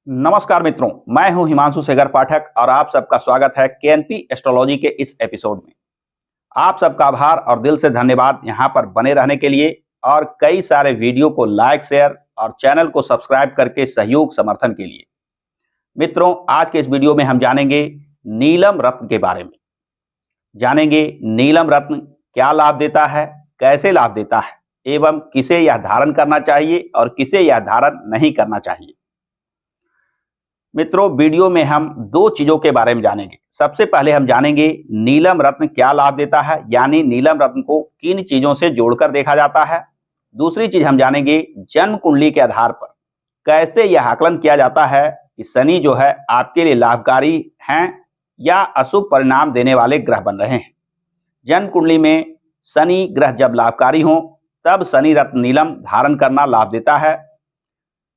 नमस्कार मित्रों, मैं हूं हिमांशु शेखर पाठक और आप सबका स्वागत है केएनपी एस्ट्रोलॉजी के इस एपिसोड में। आप सबका आभार और दिल से धन्यवाद यहां पर बने रहने के लिए और कई सारे वीडियो को लाइक, शेयर और चैनल को सब्सक्राइब करके सहयोग समर्थन के लिए। मित्रों, आज के इस वीडियो में हम जानेंगे नीलम रत्न के बारे में। जानेंगे नीलम रत्न क्या लाभ देता है, कैसे लाभ देता है एवं किसे यह धारण करना चाहिए और किसे यह धारण नहीं करना चाहिए। मित्रों, वीडियो में हम दो चीजों के बारे में जानेंगे। सबसे पहले हम जानेंगे नीलम रत्न क्या लाभ देता है, यानी नीलम रत्न को किन चीजों से जोड़कर देखा जाता है। दूसरी चीज हम जानेंगे जन्म कुंडली के आधार पर कैसे यह आकलन किया जाता है कि शनि जो है आपके लिए लाभकारी हैं या अशुभ परिणाम देने वाले ग्रह बन रहे हैं। जन्म कुंडली में शनि ग्रह जब लाभकारी हो तब शनि रत्न नीलम धारण करना लाभ देता है।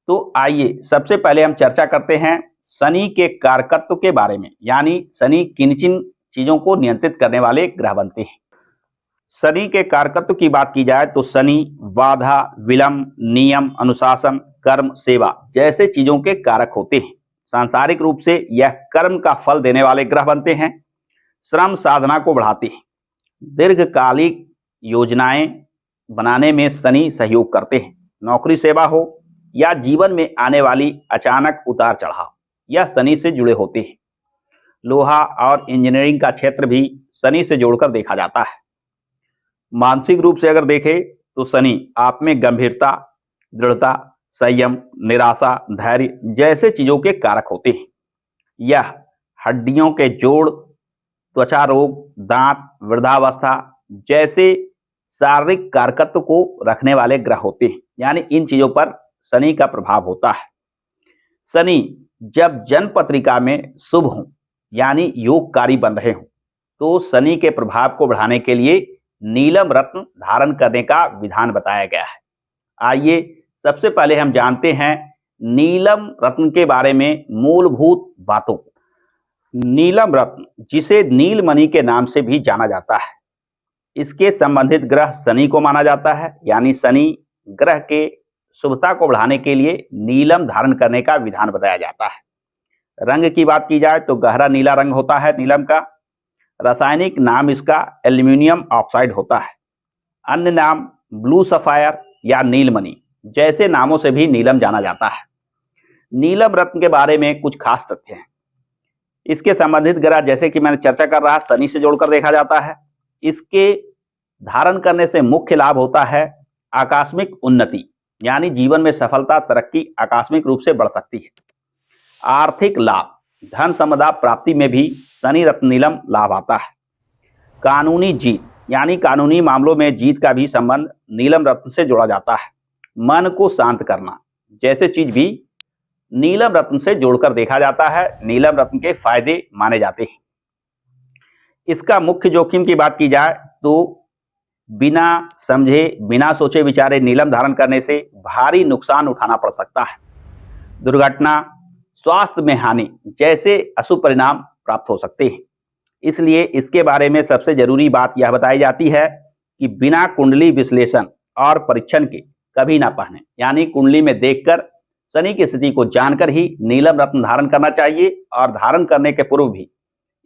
तो आइए सबसे पहले हम चर्चा करते हैं शनि के कारकत्व के बारे में, यानी शनि किन किन चीजों को नियंत्रित करने वाले ग्रह बनते हैं। शनि के कारकत्व की बात की जाए तो शनि बाधा, विलंब, नियम, अनुशासन, कर्म, सेवा जैसे चीजों के कारक होते हैं। सांसारिक रूप से यह कर्म का फल देने वाले ग्रह बनते हैं, श्रम साधना को बढ़ाते हैं, दीर्घकालिक योजनाएं बनाने में शनि सहयोग करते हैं। नौकरी सेवा हो या जीवन में आने वाली अचानक उतार चढ़ाव यह शनि से जुड़े होते हैं। लोहा और इंजीनियरिंग का क्षेत्र भी शनि से जोड़कर देखा जाता है। मानसिक रूप से अगर देखें तो शनि आप में गंभीरता, दृढ़ता, संयम, निराशा, धैर्य जैसे चीजों के कारक होते हैं। यह हड्डियों के जोड़, त्वचा रोग, दांत, वृद्धावस्था जैसे शारीरिक कारकत्व को रखने वाले ग्रह होते हैं, यानी इन चीजों पर शनि का प्रभाव होता है। शनि जब जन्म पत्रिका में शुभ हो यानी योगकारी बन रहे हो तो शनि के प्रभाव को बढ़ाने के लिए नीलम रत्न धारण करने का विधान बताया गया है। आइए सबसे पहले हम जानते हैं नीलम रत्न के बारे में मूलभूत बातों को। नीलम रत्न जिसे नीलमणि के नाम से भी जाना जाता है, इसके संबंधित ग्रह शनि को माना जाता है, यानी शनि ग्रह के शुभता को बढ़ाने के लिए नीलम धारण करने का विधान बताया जाता है। रंग की बात की जाए तो गहरा नीला रंग होता है नीलम का। रासायनिक नाम इसका एल्यूमिनियम ऑक्साइड होता है। अन्य नाम ब्लू सफायर या नीलमणि जैसे नामों से भी नीलम जाना जाता है। नीलम रत्न के बारे में कुछ खास तथ्य हैं। इसके संबंधित ग्रह जैसे कि मैंने चर्चा कर रहा शनि से जोड़कर देखा जाता है। इसके धारण करने से मुख्य लाभ होता है आकस्मिक उन्नति, यानी जीवन में सफलता, तरक्की आकस्मिक रूप से बढ़ सकती है। आर्थिक लाभ, धन संपदा प्राप्ति में भी शनि रत्न नीलम लाभ आता है। कानूनी जीत, यानी कानूनी मामलों में जीत का भी संबंध नीलम रत्न से जोड़ा जाता है। मन को शांत करना जैसे चीज भी नीलम रत्न से जोड़कर देखा जाता है। नीलम रत्न के फायदे माने जाते हैं। इसका मुख्य जोखिम की बात की जाए तो बिना समझे, बिना सोचे विचारे नीलम धारण करने से भारी नुकसान उठाना पड़ सकता है। दुर्घटना, स्वास्थ्य में हानि जैसे अशुभ परिणाम प्राप्त हो सकते हैं। इसलिए इसके बारे में सबसे जरूरी बात यह बताई जाती है कि बिना कुंडली विश्लेषण और परीक्षण के कभी ना पहने, यानी कुंडली में देखकर शनि की स्थिति को जानकर ही नीलम रत्न धारण करना चाहिए और धारण करने के पूर्व भी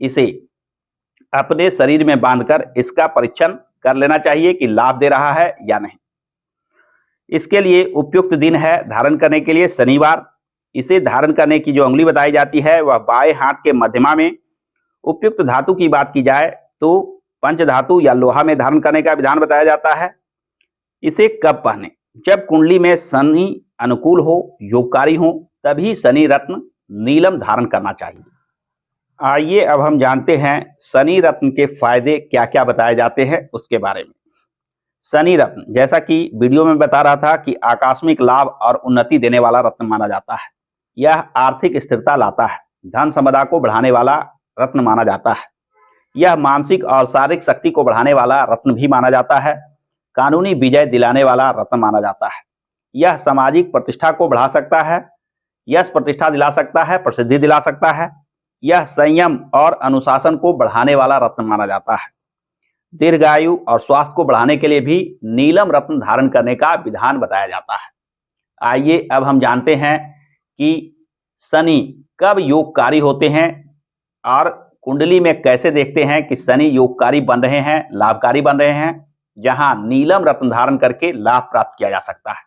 इसे अपने शरीर में बांधकर इसका परीक्षण कर लेना चाहिए कि लाभ दे रहा है या नहीं। इसके लिए उपयुक्त दिन है धारण करने के लिए शनिवार। इसे धारण करने की जो अंगुली बताई जाती है वह बाएं हाथ के मध्यमा में। उपयुक्त धातु की बात की जाए तो पंच धातु या लोहा में धारण करने का विधान बताया जाता है। इसे कब पहने? जब कुंडली में शनि अनुकूल हो, योगकारी हो, तभी शनि रत्न नीलम धारण करना चाहिए। आइए अब हम जानते हैं शनि रत्न के फायदे क्या क्या बताए जाते हैं उसके बारे में। शनि रत्न जैसा कि वीडियो में बता रहा था कि आकस्मिक लाभ और उन्नति देने वाला रत्न माना जाता है। यह आर्थिक स्थिरता लाता है। धन संपदा को बढ़ाने वाला रत्न माना जाता है। यह मानसिक और शारीरिक शक्ति को बढ़ाने वाला रत्न भी माना जाता है। कानूनी विजय दिलाने वाला रत्न माना जाता है। यह सामाजिक प्रतिष्ठा को बढ़ा सकता है, यश प्रतिष्ठा दिला सकता है, प्रसिद्धि दिला सकता है। यह संयम और अनुशासन को बढ़ाने वाला रत्न माना जाता है। दीर्घायु और स्वास्थ्य को बढ़ाने के लिए भी नीलम रत्न धारण करने का विधान बताया जाता है। आइए अब हम जानते हैं कि शनि कब योगकारी होते हैं और कुंडली में कैसे देखते हैं कि शनि योगकारी बन रहे हैं, लाभकारी बन रहे हैं, जहां नीलम रत्न धारण करके लाभ प्राप्त किया जा सकता है।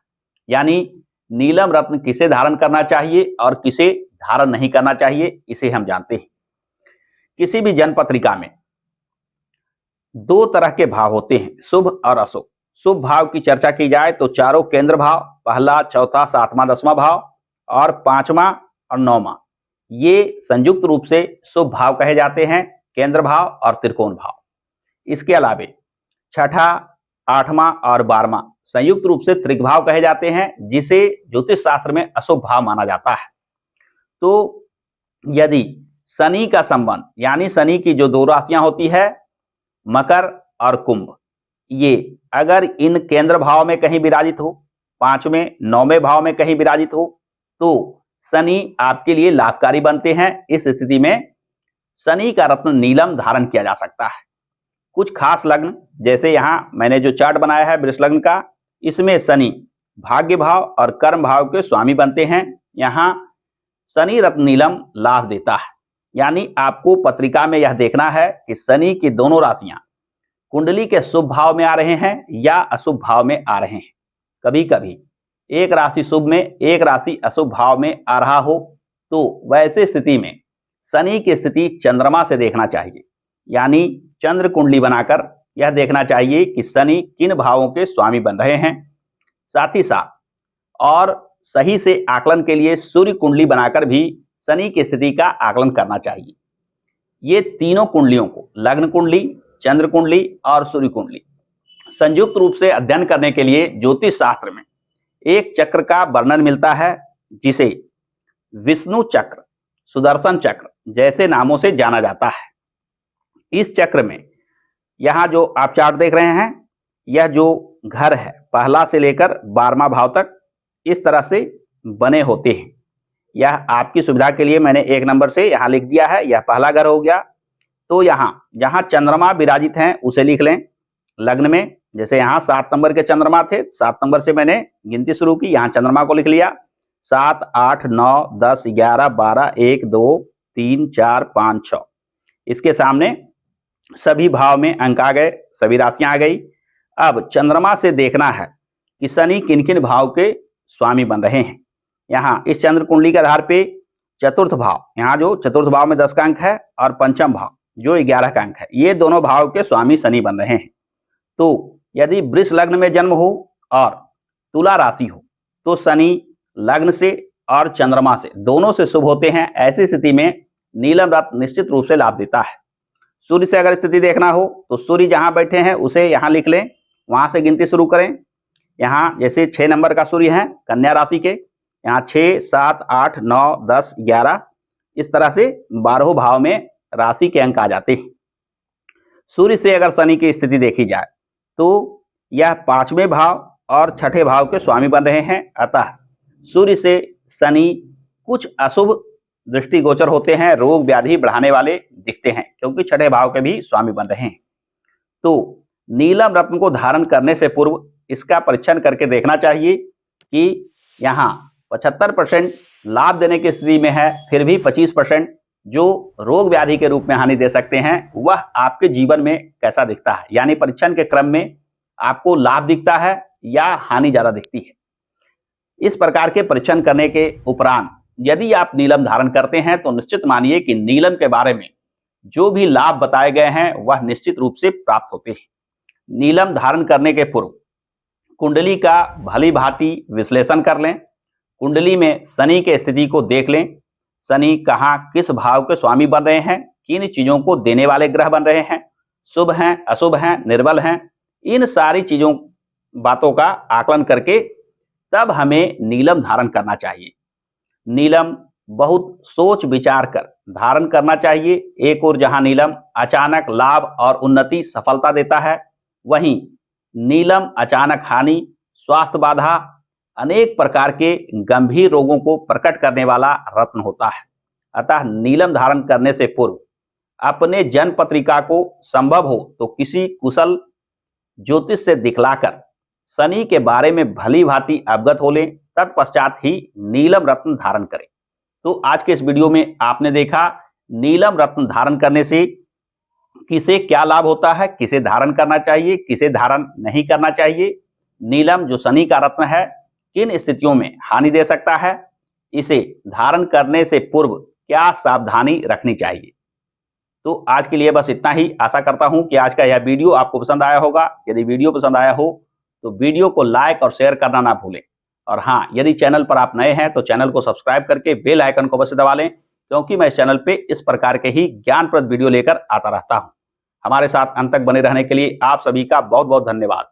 यानी नीलम रत्न किसे धारण करना चाहिए और किसे धारण नहीं करना चाहिए, इसे हम जानते हैं। किसी भी जन्म पत्रिका में दो तरह के भाव होते हैं, शुभ और अशुभ। शुभ भाव की चर्चा की जाए तो चारों केंद्र भाव, पहला, चौथा, सातवां, दसवां भाव और पांचवा और नौवां, ये संयुक्त रूप से शुभ भाव कहे जाते हैं, केंद्र भाव और त्रिकोण भाव। इसके अलावे छठा, आठवां और 12वां संयुक्त रूप से त्रिभाव कहे जाते हैं, जिसे ज्योतिष शास्त्र में अशुभ भाव माना जाता है। तो यदि शनि का संबंध, यानी शनि की जो दो राशियां होती है, मकर और कुंभ, ये अगर इन केंद्र भाव में कहीं विराजित हो, पांचवें, नौवें भाव में कहीं विराजित हो, तो शनि आपके लिए लाभकारी बनते हैं। इस स्थिति में शनि का रत्न नीलम धारण किया जा सकता है। कुछ खास लग्न, जैसे यहां मैंने जो चार्ट बनाया है वृष लग्न का, इसमें शनि भाग्य भाव और कर्म भाव के स्वामी बनते हैं। यहां शनि रत्न नीलम लाभ देता है। यानी आपको पत्रिका में यह देखना है कि शनि की दोनों राशियां कुंडली के शुभ भाव में आ रहे हैं या अशुभ भाव में आ रहे हैं। कभी कभी एक राशि शुभ में, एक राशि अशुभ भाव में आ रहा हो, तो वैसे स्थिति में शनि की स्थिति चंद्रमा से देखना चाहिए। यानी चंद्र कुंडली बनाकर यह देखना चाहिए कि शनि किन भावों के स्वामी बन रहे हैं। साथ ही साथ और सही से आकलन के लिए सूर्य कुंडली बनाकर भी शनि की स्थिति का आकलन करना चाहिए। ये तीनों कुंडलियों को, लग्न कुंडली, चंद्र कुंडली और सूर्य कुंडली, संयुक्त रूप से अध्ययन करने के लिए ज्योतिष शास्त्र में एक चक्र का वर्णन मिलता है, जिसे विष्णु चक्र, सुदर्शन चक्र जैसे नामों से जाना जाता है। इस चक्र में यहां जो आप चार्ट देख रहे हैं, यह जो घर है पहला से लेकर 12वां भाव तक इस तरह से बने होते हैं। यह आपकी सुविधा के लिए मैंने एक नंबर से यहां लिख दिया है, यह पहला घर हो गया। तो यहां जहां चंद्रमा विराजित हैं उसे लिख लें लग्न में। जैसे यहाँ 7 नंबर के चंद्रमा थे, 7 नंबर से मैंने गिनती शुरू की, यहाँ चंद्रमा को लिख लिया। 7, 8, 9, 10, 11, 12, 1, 2, 3, 4, 5, 6। इसके सामने सभी भाव में अंक आ गए, सभी राशियां आ गई। अब चंद्रमा से देखना है कि शनि किन किन भाव के स्वामी बन रहे हैं। यहाँ इस चंद्र कुंडली के आधार पे चतुर्थ भाव, यहाँ जो चतुर्थ भाव में 10 का अंक है और पंचम भाव जो 11 का अंक है, ये दोनों भाव के स्वामी शनि बन रहे हैं। तो यदि वृष लग्न में जन्म हो और तुला राशि हो, तो शनि लग्न से और चंद्रमा से दोनों से शुभ होते हैं। ऐसी स्थिति में नीलम रत्न निश्चित रूप से लाभ देता है। सूर्य से अगर स्थिति देखना हो तो सूर्य जहां बैठे हैं उसे यहां लिख लें, वहां से गिनती शुरू करें। यहाँ जैसे 6 नंबर का सूर्य है कन्या राशि के, यहाँ 6, 7, 8, 9, 10, 11 इस तरह से 12 भाव में राशि के अंक आ जाते हैं। सूर्य से अगर शनि की स्थिति देखी जाए तो यह 5वें भाव और 6ठे भाव के स्वामी बन रहे हैं। अतः सूर्य से शनि कुछ अशुभ दृष्टिगोचर होते हैं, रोग व्याधि बढ़ाने वाले दिखते हैं, क्योंकि 6ठे भाव के भी स्वामी बन रहे हैं। तो नीलम रत्न को धारण करने से पूर्व इसका परीक्षण करके देखना चाहिए कि यहाँ 75% लाभ देने की स्थिति में है, फिर भी 25% जो रोग व्याधि के रूप में हानि दे सकते हैं, वह आपके जीवन में कैसा दिखता है। यानी परीक्षण के क्रम में आपको लाभ दिखता है या हानि ज्यादा दिखती है। इस प्रकार के परीक्षण करने के उपरांत यदि आप नीलम धारण करते हैं तो निश्चित मानिए कि नीलम के बारे में जो भी लाभ बताए गए हैं वह निश्चित रूप से प्राप्त होते हैं। नीलम धारण करने के पूर्व कुंडली का भली भांति विश्लेषण कर लें, कुंडली में शनि के स्थिति को देख लें, शनि कहाँ किस भाव के स्वामी बन रहे हैं, किन चीजों को देने वाले ग्रह बन रहे हैं, शुभ हैं, अशुभ हैं, निर्बल हैं, इन सारी चीजों बातों का आकलन करके तब हमें नीलम धारण करना चाहिए। नीलम बहुत सोच विचार कर धारण करना चाहिए। एक और जहां नीलम अचानक लाभ और उन्नति सफलता देता है, वहीं नीलम अचानक हानि, स्वास्थ्य बाधा, अनेक प्रकार के गंभीर रोगों को प्रकट करने वाला रत्न होता है। अतः नीलम धारण करने से पूर्व अपने जन्म पत्रिका को संभव हो तो किसी कुशल ज्योतिष से दिखलाकर शनि के बारे में भली भांति अवगत हो लें, तत्पश्चात ही नीलम रत्न धारण करें। तो आज के इस वीडियो में आपने देखा नीलम रत्न धारण करने से किसे क्या लाभ होता है, किसे धारण करना चाहिए, किसे धारण नहीं करना चाहिए। नीलम जो शनि का रत्न है किन स्थितियों में हानि दे सकता है, इसे धारण करने से पूर्व क्या सावधानी रखनी चाहिए। तो आज के लिए बस इतना ही। आशा करता हूं कि आज का यह वीडियो आपको पसंद आया होगा। यदि वीडियो पसंद आया हो तो वीडियो को लाइक और शेयर करना ना भूलें। और हाँ, यदि चैनल पर आप नए हैं तो चैनल को सब्सक्राइब करके बेल आइकन को अवश्य दबा लें, क्योंकि मैं इस चैनल पे इस प्रकार के ही ज्ञानप्रद वीडियो लेकर आता रहता हूं। हमारे साथ अंत तक बने रहने के लिए आप सभी का बहुत बहुत धन्यवाद।